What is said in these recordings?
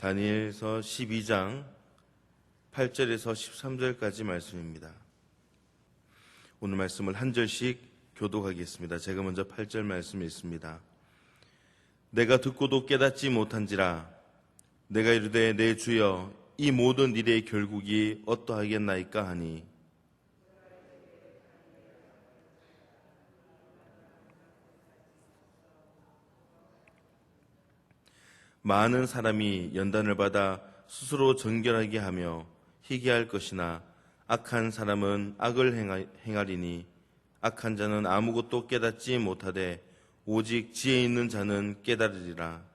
다니엘서 12장 8절에서 13절까지 말씀입니다. 오늘 말씀을 한 절씩 교독하겠습니다. 제가 먼저 8절 말씀 읽습니다. 내가 듣고도 깨닫지 못한지라 내가 이르되 내 주여 이 모든 일의 결국이 어떠하겠나이까 하니 많은 사람이 연단을 받아 스스로 정결하게 하며 희귀할 것이나 악한 사람은 악을 행하리니 악한 자는 아무것도 깨닫지 못하되 오직 지혜 있는 자는 깨달으리라.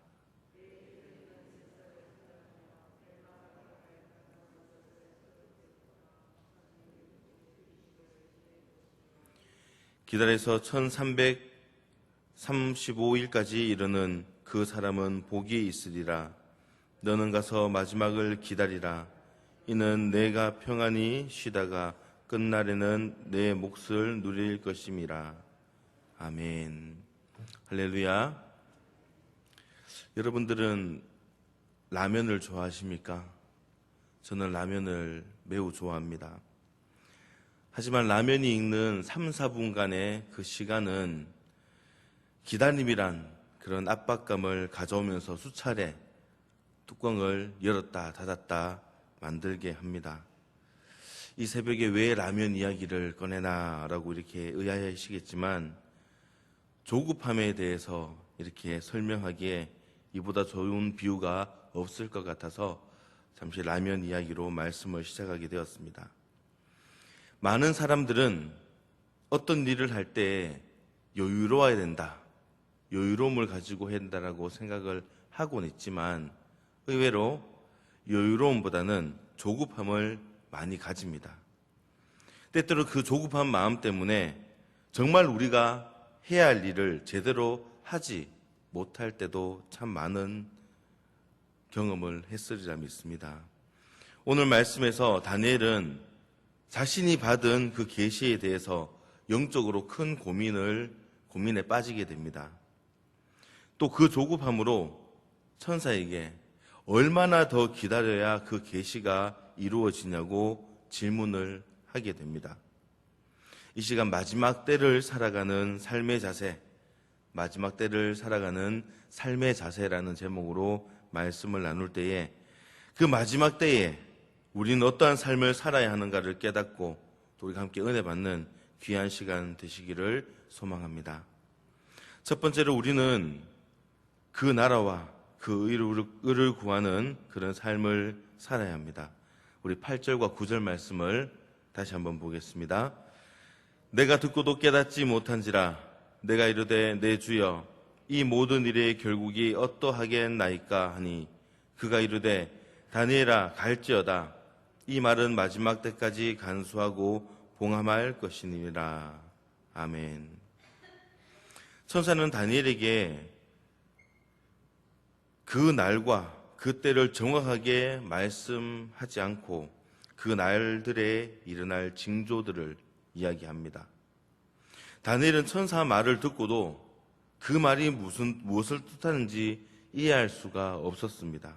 기다려서 1335일까지 이르는 그 사람은 복이 있으리라. 너는 가서 마지막을 기다리라. 이는 내가 평안히 쉬다가 끝날에는 내 몫을 누릴 것임이라. 아멘. 할렐루야. 여러분들은 라면을 좋아하십니까? 저는 라면을 매우 좋아합니다. 하지만 라면이 익는 3, 4분간의 그 시간은 기다림이란 그런 압박감을 가져오면서 수차례 뚜껑을 열었다 닫았다 만들게 합니다. 이 새벽에 왜 라면 이야기를 꺼내나라고 이렇게 의아해하시겠지만 조급함에 대해서 이렇게 설명하기에 이보다 좋은 비유가 없을 것 같아서 잠시 라면 이야기로 말씀을 시작하게 되었습니다. 많은 사람들은 어떤 일을 할 때 여유로워야 된다, 여유로움을 가지고 해야 된다라고 생각을 하고는 있지만 의외로 여유로움보다는 조급함을 많이 가집니다. 때때로 그 조급한 마음 때문에 정말 우리가 해야 할 일을 제대로 하지 못할 때도 참 많은 경험을 했으리라 믿습니다. 오늘 말씀에서 다니엘은 자신이 받은 그 계시에 대해서 영적으로 큰 고민에 빠지게 됩니다. 또 그 조급함으로 천사에게 얼마나 더 기다려야 그 계시가 이루어지냐고 질문을 하게 됩니다. 이 시간 마지막 때를 살아가는 삶의 자세, 마지막 때를 살아가는 삶의 자세라는 제목으로 말씀을 나눌 때에 그 마지막 때에 우리는 어떠한 삶을 살아야 하는가를 깨닫고 또 우리가 함께 은혜 받는 귀한 시간 되시기를 소망합니다. 첫 번째로 우리는 그 나라와 그 의를 구하는 그런 삶을 살아야 합니다. 우리 8절과 9절 말씀을 다시 한번 보겠습니다. 내가 듣고도 깨닫지 못한지라 내가 이르되 내 주여 이 모든 일의 결국이 어떠하겠나이까 하니 그가 이르되 다니엘아 갈지어다 이 말은 마지막 때까지 간수하고 봉함할 것이니라. 아멘. 천사는 다니엘에게 그 날과 그 때를 정확하게 말씀하지 않고 그 날들에 일어날 징조들을 이야기합니다. 다니엘은 천사 말을 듣고도 그 말이 무엇을 뜻하는지 이해할 수가 없었습니다.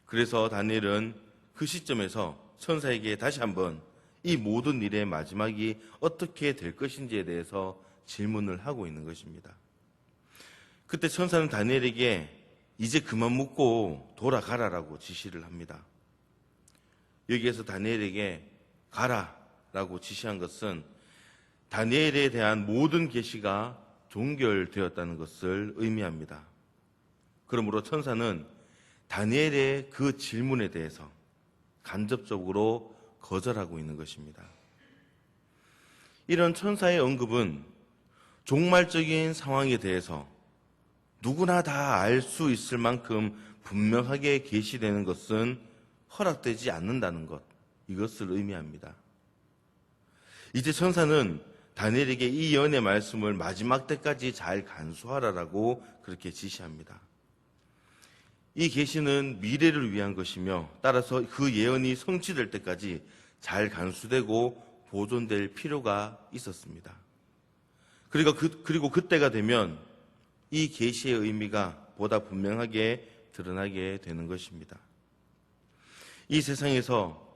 그래서 다니엘은 그 시점에서 천사에게 다시 한번 이 모든 일의 마지막이 어떻게 될 것인지에 대해서 질문을 하고 있는 것입니다. 그때 천사는 다니엘에게 이제 그만 묻고 돌아가라라고 지시를 합니다. 여기에서 다니엘에게 가라라고 지시한 것은 다니엘에 대한 모든 계시가 종결되었다는 것을 의미합니다. 그러므로 천사는 다니엘의 그 질문에 대해서 간접적으로 거절하고 있는 것입니다. 이런 천사의 언급은 종말적인 상황에 대해서 누구나 다 알 수 있을 만큼 분명하게 계시되는 것은 허락되지 않는다는 것, 이것을 의미합니다. 이제 천사는 다니엘에게 이 예언의 말씀을 마지막 때까지 잘 간수하라라고 그렇게 지시합니다. 이 계시는 미래를 위한 것이며 따라서 그 예언이 성취될 때까지 잘 간수되고 보존될 필요가 있었습니다. 그리고 그때가 되면 이 계시의 의미가 보다 분명하게 드러나게 되는 것입니다. 이 세상에서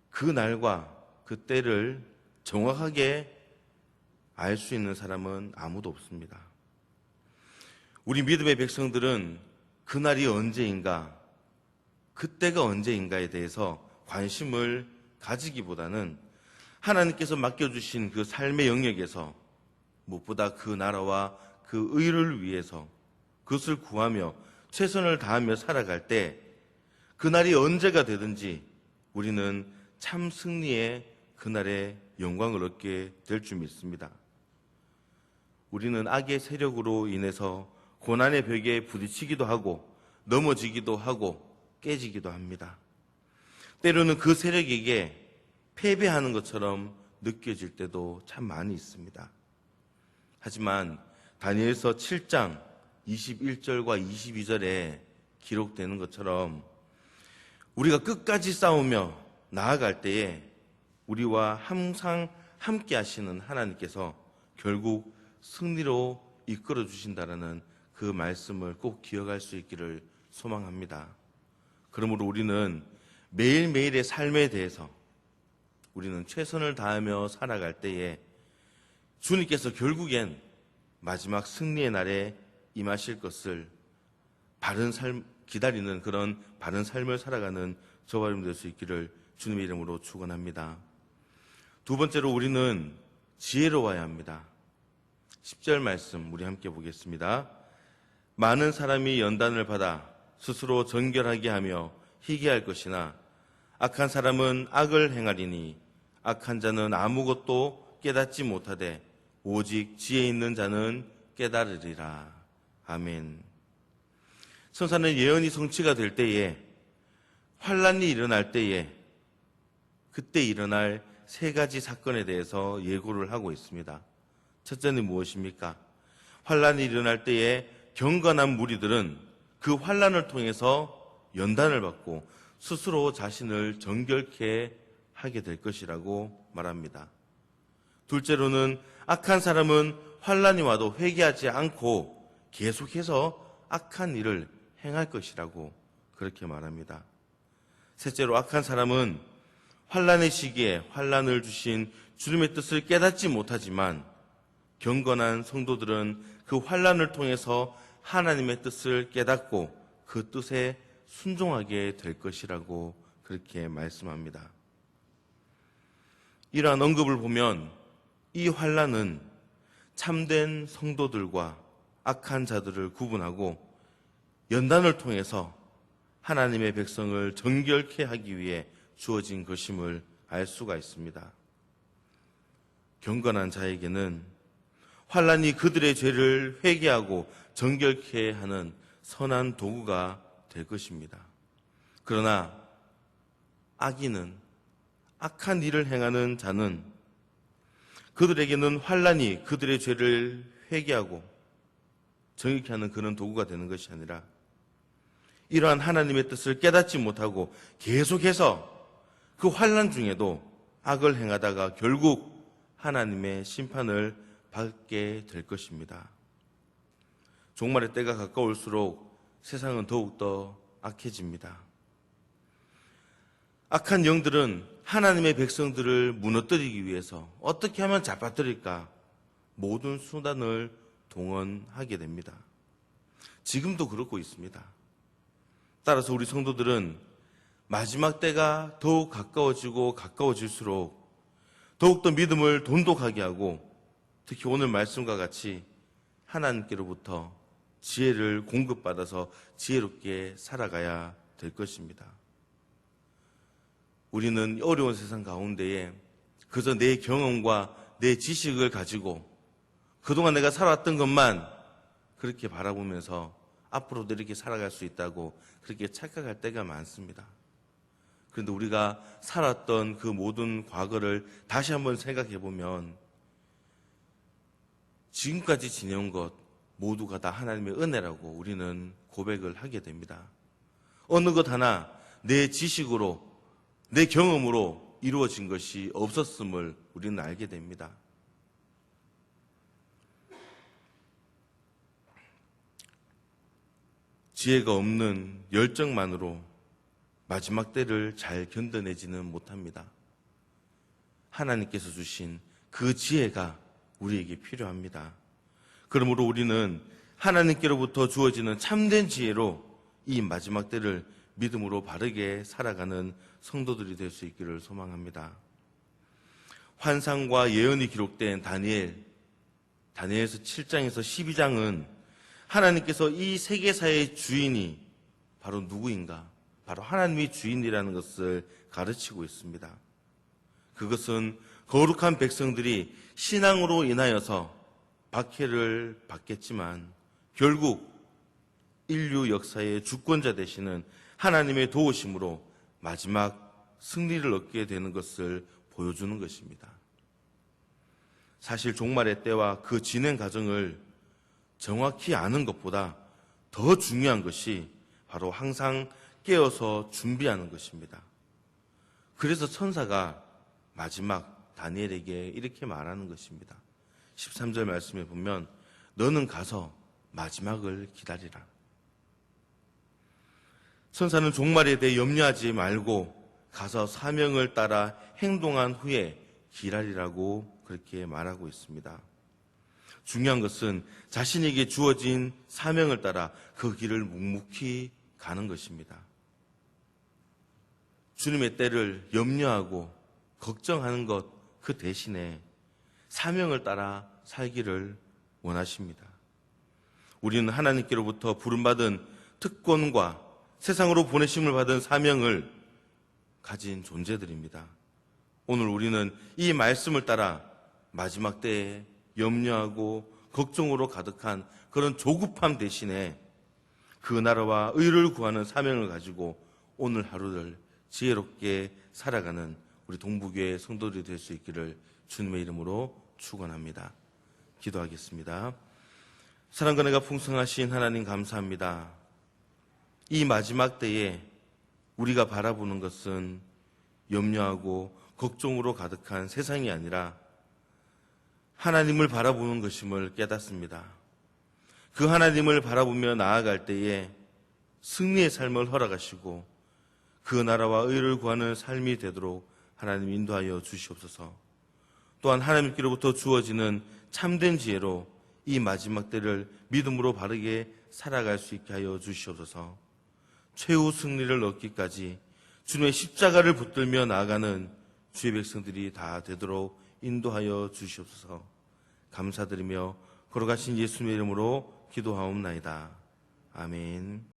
그 날과 그 때를 정확하게 알 수 있는 사람은 아무도 없습니다. 우리 믿음의 백성들은 그날이 언제인가, 그때가 언제인가에 대해서 관심을 가지기보다는 하나님께서 맡겨주신 그 삶의 영역에서 무엇보다 그 나라와 그 의를 위해서 그것을 구하며 최선을 다하며 살아갈 때 그날이 언제가 되든지 우리는 참 승리의 그날의 영광을 얻게 될 줄 믿습니다. 우리는 악의 세력으로 인해서 고난의 벽에 부딪히기도 하고 넘어지기도 하고 깨지기도 합니다. 때로는 그 세력에게 패배하는 것처럼 느껴질 때도 참 많이 있습니다. 하지만 다니엘서 7장 21절과 22절에 기록되는 것처럼 우리가 끝까지 싸우며 나아갈 때에 우리와 항상 함께 하시는 하나님께서 결국 승리로 이끌어 주신다라는 그 말씀을 꼭 기억할 수 있기를 소망합니다. 그러므로 우리는 매일매일의 삶에 대해서 우리는 최선을 다하며 살아갈 때에 주님께서 결국엔 마지막 승리의 날에 임하실 것을 바른 삶 기다리는 그런 바른 삶을 살아가는 저와 여러분 될 수 있기를 주님의 이름으로 축원합니다. 두 번째로 우리는 지혜로워야 합니다. 10절 말씀 우리 함께 보겠습니다. 많은 사람이 연단을 받아 스스로 정결하게 하며 희게 할 것이나 악한 사람은 악을 행하리니 악한 자는 아무것도 깨닫지 못하되 오직 지혜 있는 자는 깨달으리라. 아멘. 선사는 예언이 성취가 될 때에 환란이 일어날 때에 그때 일어날 세 가지 사건에 대해서 예고를 하고 있습니다. 첫째는 무엇입니까? 환란이 일어날 때에 경건한 무리들은 그 환란을 통해서 연단을 받고 스스로 자신을 정결케 하게 될 것이라고 말합니다. 둘째로는 악한 사람은 환란이 와도 회개하지 않고 계속해서 악한 일을 행할 것이라고 그렇게 말합니다. 셋째로 악한 사람은 환란의 시기에 환란을 주신 주님의 뜻을 깨닫지 못하지만 경건한 성도들은 그 환란을 통해서 하나님의 뜻을 깨닫고 그 뜻에 순종하게 될 것이라고 그렇게 말씀합니다. 이러한 언급을 보면 이 환란은 참된 성도들과 악한 자들을 구분하고 연단을 통해서 하나님의 백성을 정결케 하기 위해 주어진 것임을 알 수가 있습니다. 경건한 자에게는 환란이 그들의 죄를 회개하고 정결케 하는 선한 도구가 될 것입니다. 그러나 악인은 악한 일을 행하는 자는 그들에게는 환란이 그들의 죄를 회개하고 정결케 하는 그런 도구가 되는 것이 아니라 이러한 하나님의 뜻을 깨닫지 못하고 계속해서 그 환란 중에도 악을 행하다가 결국 하나님의 심판을 받게 될 것입니다. 종말의 때가 가까울수록 세상은 더욱더 악해집니다. 악한 영들은 하나님의 백성들을 무너뜨리기 위해서 어떻게 하면 잡아뜨릴까 모든 수단을 동원하게 됩니다. 지금도 그렇고 있습니다. 따라서 우리 성도들은 마지막 때가 더욱 가까워지고 가까워질수록 더욱더 믿음을 돈독하게 하고 특히 오늘 말씀과 같이 하나님께로부터 지혜를 공급받아서 지혜롭게 살아가야 될 것입니다. 우리는 어려운 세상 가운데에 그저 내 경험과 내 지식을 가지고 그동안 내가 살았던 것만 그렇게 바라보면서 앞으로도 이렇게 살아갈 수 있다고 그렇게 착각할 때가 많습니다. 그런데 우리가 살았던 그 모든 과거를 다시 한번 생각해 보면 지금까지 지내온 것 모두가 다 하나님의 은혜라고 우리는 고백을 하게 됩니다. 어느 것 하나 내 지식으로 내 경험으로 이루어진 것이 없었음을 우리는 알게 됩니다. 지혜가 없는 열정만으로 마지막 때를 잘 견뎌내지는 못합니다. 하나님께서 주신 그 지혜가 우리에게 필요합니다. 그러므로 우리는 하나님께로부터 주어지는 참된 지혜로 이 마지막 때를 믿음으로 바르게 살아가는 성도들이 될 수 있기를 소망합니다. 환상과 예언이 기록된 다니엘서 7장에서 12장은 하나님께서 이 세계사의 주인이 바로 누구인가? 바로 하나님이 주인이라는 것을 가르치고 있습니다. 그것은 거룩한 백성들이 신앙으로 인하여서 박해를 받겠지만 결국 인류 역사의 주권자 되시는 하나님의 도우심으로 마지막 승리를 얻게 되는 것을 보여주는 것입니다. 사실 종말의 때와 그 진행 과정을 정확히 아는 것보다 더 중요한 것이 바로 항상 깨어서 준비하는 것입니다. 그래서 천사가 마지막 다니엘에게 이렇게 말하는 것입니다. 13절 말씀에 보면 너는 가서 마지막을 기다리라. 천사는 종말에 대해 염려하지 말고 가서 사명을 따라 행동한 후에 기다리라고 그렇게 말하고 있습니다. 중요한 것은 자신에게 주어진 사명을 따라 그 길을 묵묵히 가는 것입니다. 주님의 때를 염려하고 걱정하는 것 그 대신에 사명을 따라 살기를 원하십니다. 우리는 하나님께로부터 부름받은 특권과 세상으로 보내심을 받은 사명을 가진 존재들입니다. 오늘 우리는 이 말씀을 따라 마지막 때에 염려하고 걱정으로 가득한 그런 조급함 대신에 그 나라와 의를 구하는 사명을 가지고 오늘 하루를 지혜롭게 살아가는 우리 동부교회 성도들이 될 수 있기를 주님의 이름으로 축원합니다. 기도하겠습니다. 사랑과 은혜가 풍성하신 하나님 감사합니다. 이 마지막 때에 우리가 바라보는 것은 염려하고 걱정으로 가득한 세상이 아니라 하나님을 바라보는 것임을 깨닫습니다. 그 하나님을 바라보며 나아갈 때에 승리의 삶을 허락하시고 그 나라와 의를 구하는 삶이 되도록 하나님 인도하여 주시옵소서. 또한 하나님께로부터 주어지는 참된 지혜로 이 마지막 때를 믿음으로 바르게 살아갈 수 있게 하여 주시옵소서. 최후 승리를 얻기까지 주님의 십자가를 붙들며 나아가는 주의 백성들이 다 되도록 인도하여 주시옵소서. 감사드리며 걸어가신 예수님의 이름으로 기도하옵나이다. 아멘.